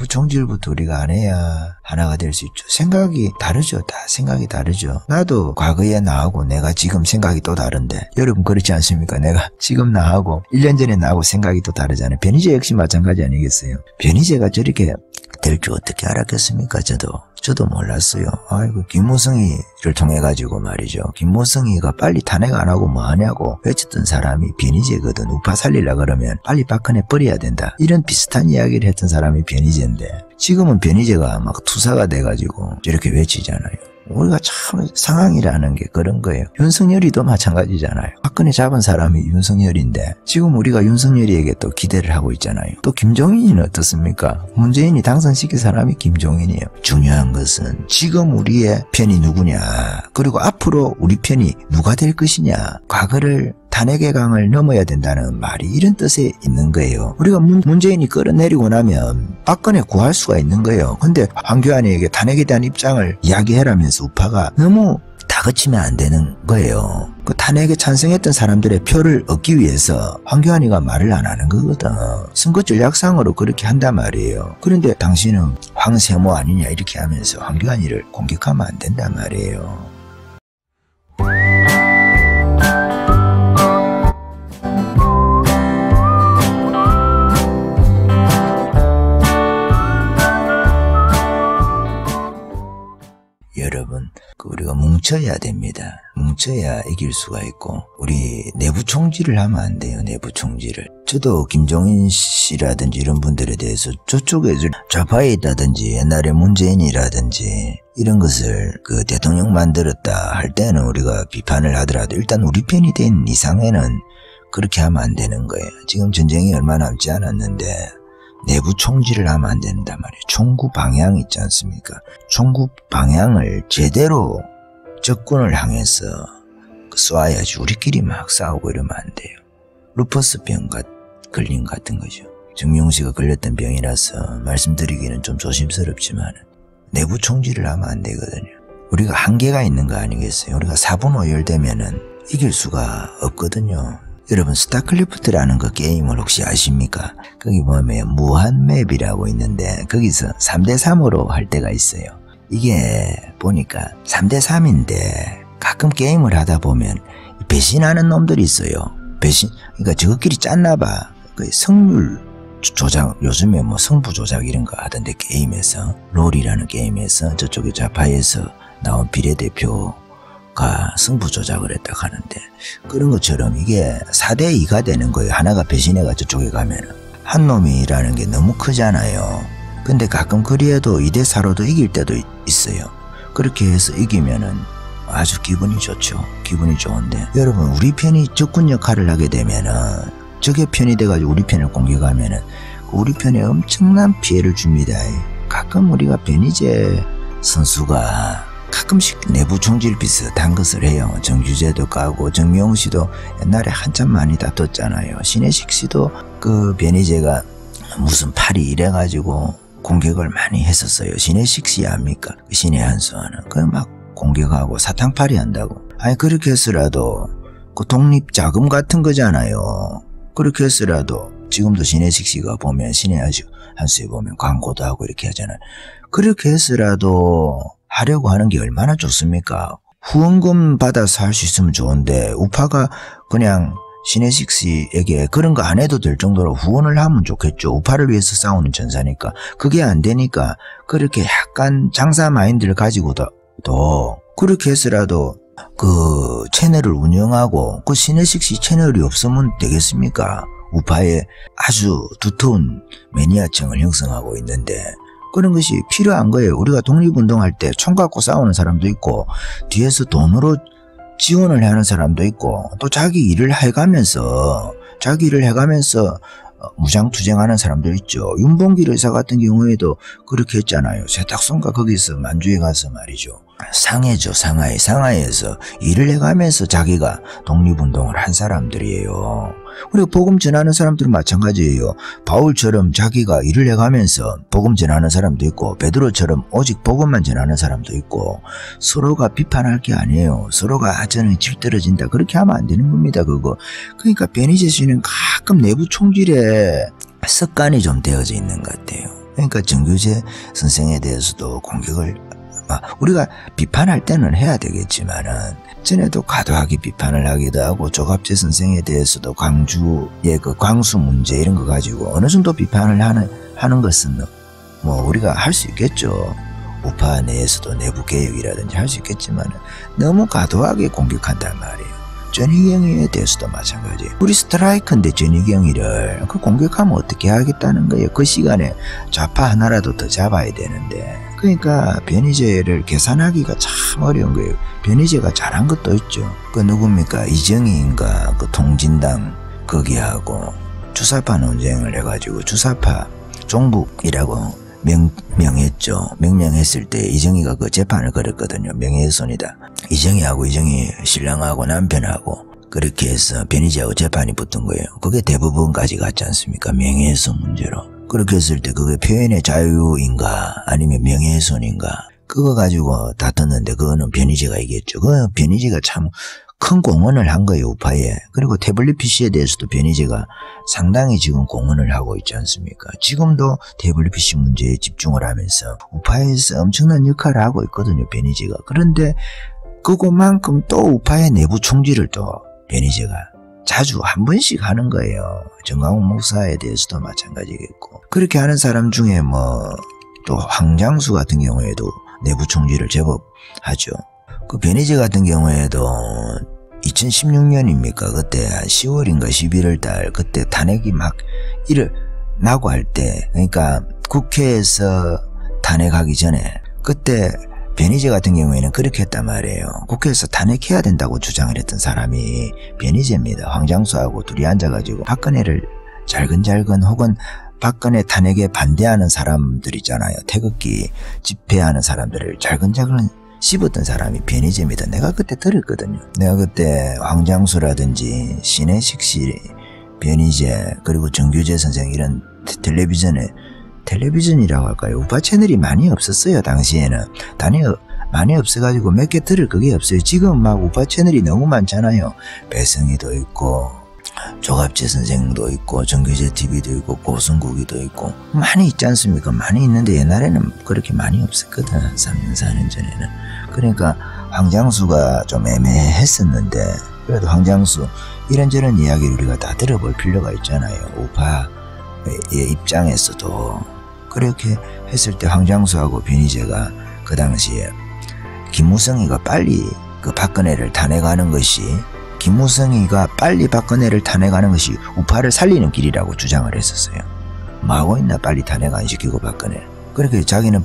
내부 총질부터 우리가 안 해야 하나가 될 수 있죠. 생각이 다르죠. 다 생각이 다르죠. 나도 과거에 나하고 내가 지금 생각이 또 다른데 여러분 그렇지 않습니까? 내가 지금 나하고 1년 전에 나하고 생각이 또 다르잖아요. 변희재 역시 마찬가지 아니겠어요? 변희재가 저렇게 될 줄 어떻게 알았겠습니까? 저도 몰랐어요. 아이고, 김무성이를 통해가지고 말이죠. 김무성이가 빨리 탄핵 안 하고 뭐 하냐고 외쳤던 사람이 변희재거든. 우파 살리려 그러면 빨리 박근혜 버려야 된다. 이런 비슷한 이야기를 했던 사람이 변희재인데 지금은 변희재가 막 투사가 돼가지고 저렇게 외치잖아요. 우리가 참 상황이라는 게 그런 거예요. 윤석열이도 마찬가지잖아요. 박근혜 잡은 사람이 윤석열인데 지금 우리가 윤석열이에게 또 기대를 하고 있잖아요. 또 김종인은 어떻습니까? 문재인이 당선시킨 사람이 김종인이에요. 중요한 것은 지금 우리의 편이 누구냐, 그리고 앞으로 우리 편이 누가 될 것이냐. 과거를 탄핵의 강을 넘어야 된다는 말이 이런 뜻에 있는 거예요. 우리가 문재인이 끌어내리고 나면 박근혜 구할 수가 있는 거예요. 근데 황교안에게 탄핵에 대한 입장을 이야기해라면서 우파가 너무 다그치면 안 되는 거예요. 그 탄핵에 찬성했던 사람들의 표를 얻기 위해서 황교안이가 말을 안 하는 거거든. 선거 전략상으로 그렇게 한단 말이에요. 그런데 당신은 황세모 아니냐 이렇게 하면서 황교안이를 공격하면 안 된단 말이에요. 여러분, 우리가 뭉쳐야 됩니다. 뭉쳐야 이길 수가 있고, 우리 내부 총질을 하면 안 돼요. 내부 총질을. 저도 김종인 씨라든지 이런 분들에 대해서 저쪽에 좌파에 있다든지 옛날에 문재인이라든지 이런 것을 그 대통령 만들었다 할 때는 우리가 비판을 하더라도 일단 우리 편이 된 이상에는 그렇게 하면 안 되는 거예요. 지금 전쟁이 얼마 남지 않았는데 내부 총질을 하면 안 된단 말이에요. 총구 방향 있지 않습니까? 총구 방향을 제대로 적군을 향해서 쏴야지. 우리끼리 막 싸우고 이러면 안 돼요. 루퍼스병 걸린 같은 거죠. 정용씨가 걸렸던 병이라서 말씀드리기는 좀 조심스럽지만 내부 총질을 하면 안 되거든요. 우리가 한계가 있는 거 아니겠어요? 우리가 4분 오열되면은 이길 수가 없거든요. 여러분, 스타크래프트라는 그 게임을 혹시 아십니까? 거기 보면 무한맵이라고 있는데 거기서 3대3으로 할 때가 있어요. 이게 보니까 3대3인데 가끔 게임을 하다 보면 배신하는 놈들이 있어요. 그러니까 저것끼리 짰나 봐. 그 성률 조작, 요즘에 뭐 성부 조작 이런 거 하던데 게임에서, 롤이라는 게임에서 저쪽에 좌파에서 나온 비례대표 승부 조작을 했다 하는데 그런 것처럼 이게 4대2가 되는 거예요. 하나가 배신해가 저쪽에 가면은. 한 놈이라는 게 너무 크잖아요. 근데 가끔 그리해도 2대4로도 이길 때도 있어요. 그렇게 해서 이기면은 아주 기분이 좋죠. 기분이 좋은데 여러분, 우리 편이 적군 역할을 하게 되면은 적의 편이 돼가지고 우리 편을 공격하면은 우리 편에 엄청난 피해를 줍니다. 가끔 우리가 변희재 선수가 가끔씩 내부 총질 비슷한 것을 해요. 정규재도 까고 정명씨도 옛날에 한참 많이 다퉜잖아요. 신혜식 씨도 그 변희재가 무슨 팔이 이래가지고 공격을 많이 했었어요. 신혜식 씨 압니까? 그 신의 한수하는 그 막 공격하고 사탕팔이 한다고. 아니 그렇게 했으라도 그 독립자금 같은 거잖아요. 그렇게 했으라도 지금도 신혜식 씨가 보면 신의 한수에 보면 광고도 하고 이렇게 하잖아요. 그렇게 했으라도 하려고 하는 게 얼마나 좋습니까? 후원금 받아서 할 수 있으면 좋은데 우파가 그냥 신혜식 씨에게 그런 거 안 해도 될 정도로 후원을 하면 좋겠죠. 우파를 위해서 싸우는 전사니까. 그게 안 되니까 그렇게 약간 장사 마인드를 가지고도 그렇게 해서라도 그 채널을 운영하고 그 신혜식 씨 채널이 없으면 되겠습니까? 우파에 아주 두터운 매니아층을 형성하고 있는데 그런 것이 필요한 거예요. 우리가 독립운동할 때 총 갖고 싸우는 사람도 있고 뒤에서 돈으로 지원을 하는 사람도 있고 또 자기 일을 해가면서 무장투쟁하는 사람도 있죠. 윤봉길 의사 같은 경우에도 그렇게 했잖아요. 세탁소인가 거기서 만주에 가서 말이죠. 상해죠. 상하에서 일을 해가면서 자기가 독립운동을 한 사람들이에요. 그리고 복음 전하는 사람들은 마찬가지예요. 바울처럼 자기가 일을 해가면서 복음 전하는 사람도 있고 베드로처럼 오직 복음만 전하는 사람도 있고 서로가 비판할 게 아니에요. 서로가 저는 질떨어진다 그렇게 하면 안 되는 겁니다. 그러니까 변희재 씨는 가끔 내부 총질에 습관이 좀 되어져 있는 것 같아요. 그러니까 정규재 선생에 대해서도 공격을 우리가 비판할 때는 해야 되겠지만은 전에도 과도하게 비판을 하기도 하고 조갑재 선생에 대해서도 광주의 그 광수 문제 이런 거 가지고 어느 정도 비판을 하는 것은 뭐 우리가 할 수 있겠죠. 우파 내에서도 내부 개혁이라든지 할 수 있겠지만은 너무 과도하게 공격한단 말이에요. 전희경에 대해서도 마찬가지. 우리 스트라이크인데 전희경이를 그 공격하면 어떻게 하겠다는 거예요. 그 시간에 좌파 하나라도 더 잡아야 되는데. 그러니까 변희재를 계산하기가 참 어려운 거예요. 변희재가 잘한 것도 있죠. 그 누굽니까? 이정희인가 그 통진당 거기하고 주사파 논쟁을 해가지고 주사파 종북이라고 명명했을 때 이정희가 그 재판을 걸었거든요. 명예훼손이다. 이정희하고 이정희 신랑하고 남편하고 그렇게 해서 변희재하고 재판이 붙은 거예요. 그게 대법원까지 갔지 않습니까? 명예훼손 문제로. 그렇게 했을 때 그게 표현의 자유인가 아니면 명예훼손인가 그거 가지고 다퉜는데 그거는 변희재가 이겼죠. 그 변희재가 참 큰 공헌을 한 거예요, 우파에. 그리고 태블릿 PC에 대해서도 변희재가 상당히 지금 공헌을 하고 있지 않습니까? 지금도 태블릿 PC 문제에 집중을 하면서 우파에서 엄청난 역할을 하고 있거든요, 변희재가. 그런데 그것만큼 또 우파의 내부 총질을 또 변희재가 자주 한 번씩 하는 거예요. 정강훈 목사에 대해서도 마찬가지겠고. 그렇게 하는 사람 중에 뭐 또 황장수 같은 경우에도 내부 총질을 제법 하죠. 그 변희재 같은 경우에도 2016년입니까? 그때 한 10월인가 11월 달 그때 탄핵이 막 일어나고 할 때 그러니까 국회에서 탄핵하기 전에 그때 변희재 같은 경우에는 그렇게 했단 말이에요. 국회에서 탄핵해야 된다고 주장을 했던 사람이 변희재입니다. 황장수하고 둘이 앉아가지고 박근혜를 잘근잘근 혹은 박근혜 탄핵에 반대하는 사람들 있잖아요. 태극기 집회하는 사람들을 잘근잘근 씹었던 사람이 변희재입니다. 내가 그때 들었거든요. 내가 그때 황장수라든지 신혜식 씨, 변희재 그리고 정규재 선생 이런 텔레비전이라고 할까요? 우파 채널이 많이 없었어요. 당시에는 많이 없어가지고 몇 개 들을 그게 없어요. 지금 막 우파 채널이 너무 많잖아요. 배성희도 있고 조갑재 선생도 있고 정규재 TV도 있고 고승국이도 있고 많이 있지 않습니까? 많이 있는데 옛날에는 그렇게 많이 없었거든. 3년 4년 전에는. 그러니까 황장수가 좀 애매했었는데 그래도 황장수 이런저런 이야기를 우리가 다 들어볼 필요가 있잖아요. 우파의 입장에서도 그렇게 했을 때 황장수하고 변희재가 그 당시에 김무성이가 빨리 그 박근혜를 탄핵하는 것이 김무성이가 빨리 박근혜를 탄핵하는 것이 우파를 살리는 길이라고 주장을 했었어요. 뭐 하고 있나 빨리 탄핵 안 시키고 박근혜. 그렇게 자기는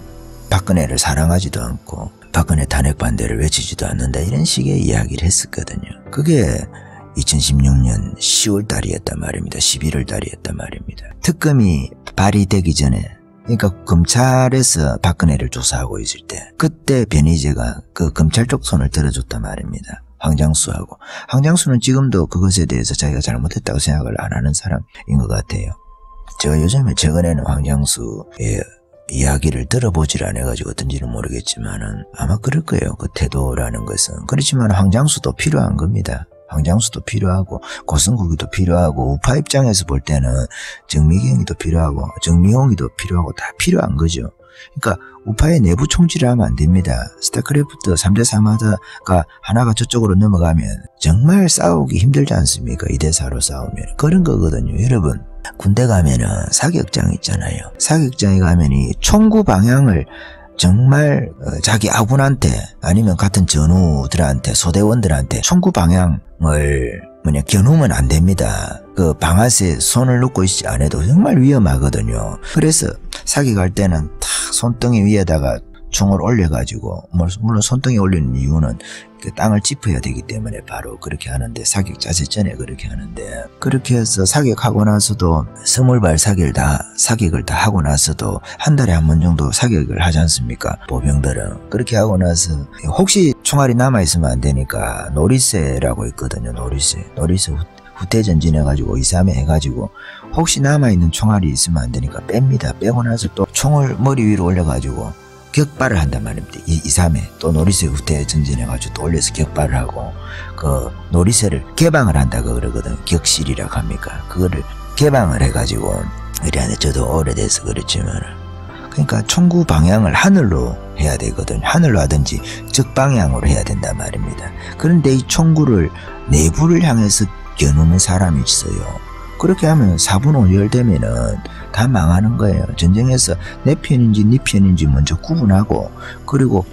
박근혜를 사랑하지도 않고 박근혜 탄핵 반대를 외치지도 않는다 이런 식의 이야기를 했었거든요. 그게 2016년 10월 달이었단 말입니다. 11월 달이었단 말입니다. 특검이 발의되기 전에 그러니까 검찰에서 박근혜를 조사하고 있을 때 그때 변희재가 그 검찰 쪽 손을 들어줬단 말입니다. 황장수하고. 황장수는 지금도 그것에 대해서 자기가 잘못했다고 생각을 안 하는 사람인 것 같아요. 제가 요즘에 최근에는 황장수의 이야기를 들어보질 않아가지고 어떤지는 모르겠지만은 아마 그럴 거예요. 그 태도라는 것은. 그렇지만 황장수도 필요한 겁니다. 황장수도 필요하고 고승국이도 필요하고 우파 입장에서 볼 때는 정미경이도 필요하고 정미홍이도 필요하고 다 필요한 거죠. 그러니까 우파의 내부 총질을 하면 안 됩니다. 스타크래프트 3대3 하다가 하나가 저쪽으로 넘어가면 정말 싸우기 힘들지 않습니까? 2대4로 싸우면. 그런 거거든요. 여러분 군대 가면은 사격장 있잖아요. 사격장에 가면 이 총구 방향을 정말 자기 아군한테 아니면 같은 전우들한테 소대원들한테 총구 방향을 겨누면 안 됩니다. 그 방아쇠 손을 놓고 있지 않아도 정말 위험하거든요. 그래서 사격할 때는 탁 손등이 위에다가 총을 올려가지고 물론 손등에 올리는 이유는 그 땅을 짚어야 되기 때문에 바로 그렇게 하는데 사격 자세 전에 그렇게 하는데 그렇게 해서 사격하고 나서도 20발 사격을 다 하고 나서도 한 달에 한 번 정도 사격을 하지 않습니까? 보병들은. 그렇게 하고 나서 혹시 총알이 남아있으면 안 되니까 노리쇠라고 있거든요. 노리쇠 후퇴 전진해가지고 2, 3회 해가지고 혹시 남아있는 총알이 있으면 안 되니까 뺍니다. 빼고 나서 또 총을 머리 위로 올려가지고 격발을 한단 말입니다. 2, 3회 또 노리쇠 후퇴 전진해가지고 또 올려서 격발을 하고 그 노리쇠를 개방을 한다고 그러거든. 격실이라고 합니까? 그거를 개방을 해가지고 이래 저도 오래돼서 그렇지만 그러니까 총구 방향을 하늘로 해야 되거든. 하늘로 하든지 적방향으로 해야 된단 말입니다. 그런데 이 총구를 내부를 향해서 겨누는 사람이 있어요. 그렇게 하면 4분 5열 되면은 다 망하는 거예요. 전쟁에서 내 편인지 네 편인지 먼저 구분하고, 그리고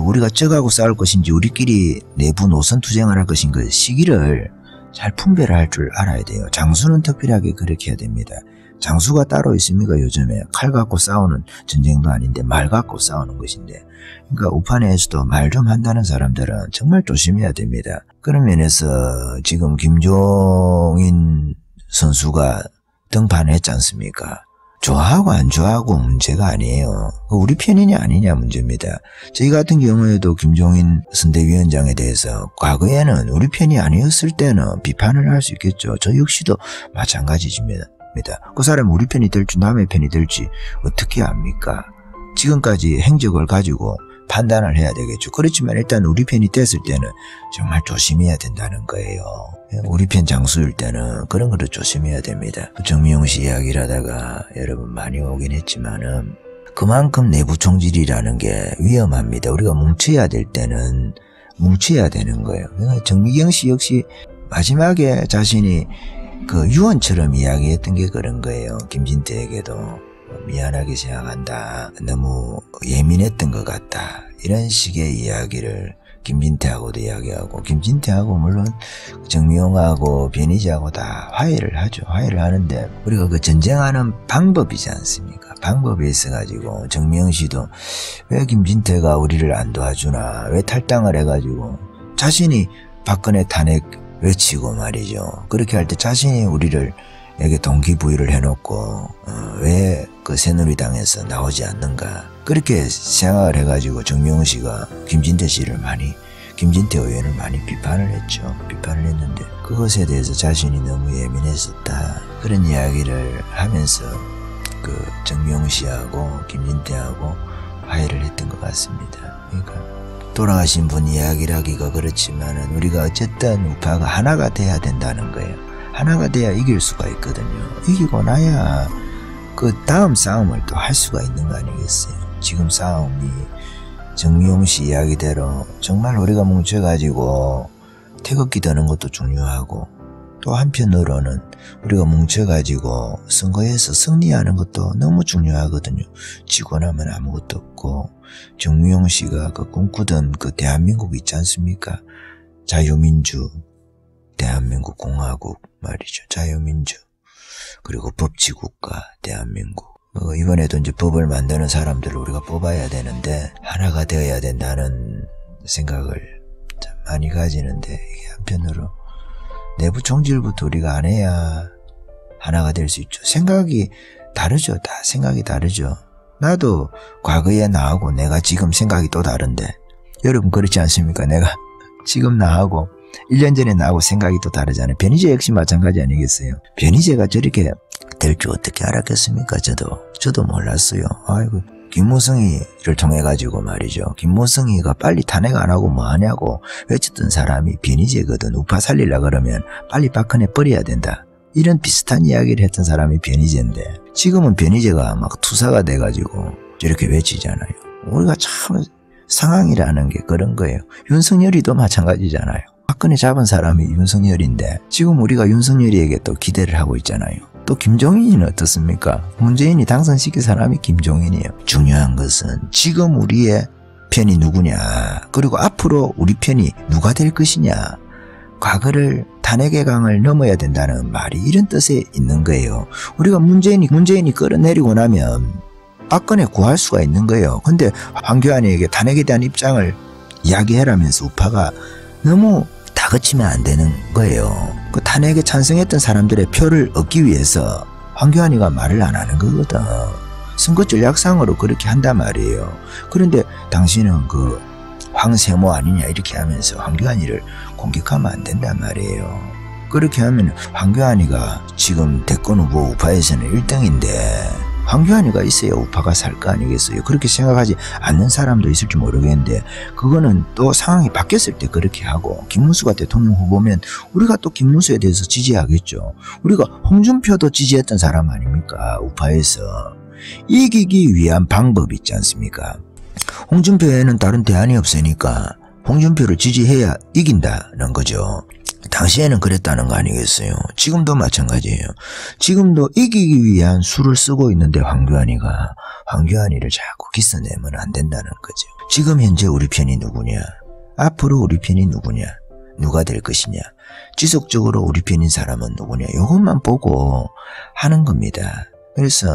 우리가 적하고 싸울 것인지 우리끼리 내부 노선 투쟁을 할 것인가 시기를 잘 분별할 줄 알아야 돼요. 장수는 특별하게 그렇게 해야 됩니다. 장수가 따로 있습니까? 요즘에 칼 갖고 싸우는 전쟁도 아닌데 말 갖고 싸우는 것인데, 그러니까 우판에서도 말 좀 한다는 사람들은 정말 조심해야 됩니다. 그런 면에서 지금 김종인 선수가 등판했지 않습니까? 좋아하고 안 좋아하고 문제가 아니에요. 우리 편이냐 아니냐 문제입니다. 저희 같은 경우에도 김종인 선대위원장에 대해서 과거에는 우리 편이 아니었을 때는 비판을 할 수 있겠죠. 저 역시도 마찬가지입니다. 그 사람이 우리 편이 될지 남의 편이 될지 어떻게 압니까? 지금까지 행적을 가지고 판단을 해야 되겠죠. 그렇지만 일단 우리 편이 됐을 때는 정말 조심해야 된다는 거예요. 우리 편 장수일 때는 그런 것도 조심해야 됩니다. 정미용 씨 이야기를 하다가 여러분 많이 오긴 했지만은 그만큼 내부 총질이라는 게 위험합니다. 우리가 뭉쳐야 될 때는 뭉쳐야 되는 거예요. 정미경 씨 역시 마지막에 자신이 유언처럼 이야기했던 게 그런 거예요. 김진태에게도 미안하게 생각한다. 너무 예민했던 것 같다. 이런 식의 이야기를 김진태하고도 이야기하고, 김진태하고 물론 정미용하고 변희재하고 다 화해를 하죠. 화해를 하는데 우리가 전쟁하는 방법이지 않습니까? 방법에 있어가지고 정미용 씨도 왜 김진태가 우리를 안 도와주나, 왜 탈당을 해가지고 자신이 박근혜 탄핵 외치고 말이죠. 그렇게 할 때 자신이 우리에게 동기부여를 해놓고 왜 새누리당에서 나오지 않는가, 그렇게 생각을 해가지고 정미용 씨가 김진태 의원을 많이 비판을 했죠. 비판을 했는데 그것에 대해서 자신이 너무 예민했었다, 그런 이야기를 하면서 정미용 씨하고 김진태하고 화해를 했던 것 같습니다. 그러니까 돌아가신 분 이야기를 하기가 그렇지만은 우리가 어쨌든 우파가 하나가 돼야 된다는 거예요. 하나가 돼야 이길 수가 있거든요. 이기고 나야 다음 싸움을 또 할 수가 있는 거 아니겠어요? 지금 싸움이 정미용 씨 이야기대로 정말 우리가 뭉쳐가지고 태극기 드는 것도 중요하고, 또 한편으로는 우리가 뭉쳐가지고 선거에서 승리하는 것도 너무 중요하거든요. 지고 나면 아무것도 없고, 정미용 씨가 꿈꾸던 대한민국 있지 않습니까? 자유민주 대한민국 공화국 말이죠. 자유민주, 그리고 법치국가 대한민국. 이번에도 이제 법을 만드는 사람들을 우리가 뽑아야 되는데 하나가 되어야 된다는 생각을 참 많이 가지는데, 이게 한편으로 내부 총질부터 우리가 안 해야 하나가 될 수 있죠. 생각이 다르죠. 다 생각이 다르죠. 나도 과거에 나하고 내가 지금 생각이 또 다른데, 여러분 그렇지 않습니까? 내가 지금 나하고 1년 전에 나하고 생각이 또 다르잖아요. 변희재 역시 마찬가지 아니겠어요? 변희재가 저렇게 될 줄 어떻게 알았겠습니까? 저도 몰랐어요. 아이고, 김무성이를 통해 가지고 말이죠. 김무성이가 빨리 탄핵 안 하고 뭐 하냐고 외쳤던 사람이 변희재거든. 우파 살리려 그러면 빨리 박근혜 버려야 된다, 이런 비슷한 이야기를 했던 사람이 변희재인데, 지금은 변희재가 막 투사가 돼가지고 저렇게 외치잖아요. 우리가 참 상황이라는 게 그런 거예요. 윤석열이도 마찬가지잖아요. 박근혜 잡은 사람이 윤석열인데 지금 우리가 윤석열이에게 또 기대를 하고 있잖아요. 또 김종인은 어떻습니까? 문재인이 당선시킨 사람이 김종인이에요. 중요한 것은 지금 우리의 편이 누구냐, 그리고 앞으로 우리 편이 누가 될 것이냐, 과거를 탄핵의 강을 넘어야 된다는 말이 이런 뜻에 있는 거예요. 우리가 문재인이 끌어내리고 나면 박근혜 구할 수가 있는 거예요. 근데 황교안에게 탄핵에 대한 입장을 이야기해라면서 우파가 너무 다그치면 안 되는 거예요. 탄핵에 찬성했던 사람들의 표를 얻기 위해서 황교안이가 말을 안 하는 거거든. 선거 전략상으로 그렇게 한단 말이에요. 그런데 당신은 황세모 아니냐 이렇게 하면서 황교안이를 공격하면 안 된단 말이에요. 그렇게 하면 황교안이가 지금 대권 후보 우파에서는 1등인데 황교안이가 있어야 우파가 살 거 아니겠어요. 그렇게 생각하지 않는 사람도 있을지 모르겠는데 그거는 또 상황이 바뀌었을 때 그렇게 하고, 김문수가 대통령 후보면 우리가 또 김문수에 대해서 지지하겠죠. 우리가 홍준표도 지지했던 사람 아닙니까? 우파에서. 이기기 위한 방법이 있지 않습니까? 홍준표에는 다른 대안이 없으니까 홍준표를 지지해야 이긴다는 거죠. 당시에는 그랬다는 거 아니겠어요? 지금도 마찬가지예요. 지금도 이기기 위한 수를 쓰고 있는데 황교안이를 자꾸 기써내면 안 된다는 거죠. 지금 현재 우리 편이 누구냐? 앞으로 우리 편이 누구냐? 누가 될 것이냐? 지속적으로 우리 편인 사람은 누구냐? 이것만 보고 하는 겁니다. 그래서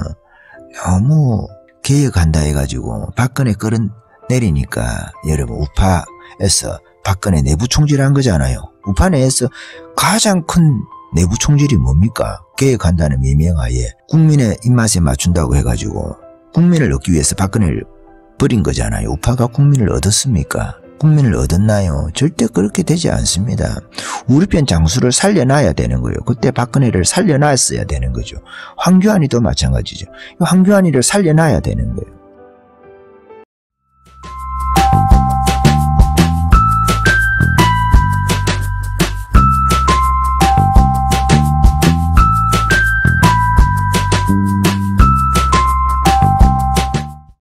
너무 개혁한다 해가지고 박근혜 끌어내리니까 여러분 우파에서 박근혜 내부 총질한 거잖아요. 우파 내에서 가장 큰 내부 총질이 뭡니까? 개혁한다는 미명하에 국민의 입맛에 맞춘다고 해가지고 국민을 얻기 위해서 박근혜를 버린 거잖아요. 우파가 국민을 얻었습니까? 국민을 얻었나요? 절대 그렇게 되지 않습니다. 우리 편 장수를 살려놔야 되는 거예요. 그때 박근혜를 살려놨어야 되는 거죠. 황교안이도 마찬가지죠. 황교안이를 살려놔야 되는 거예요.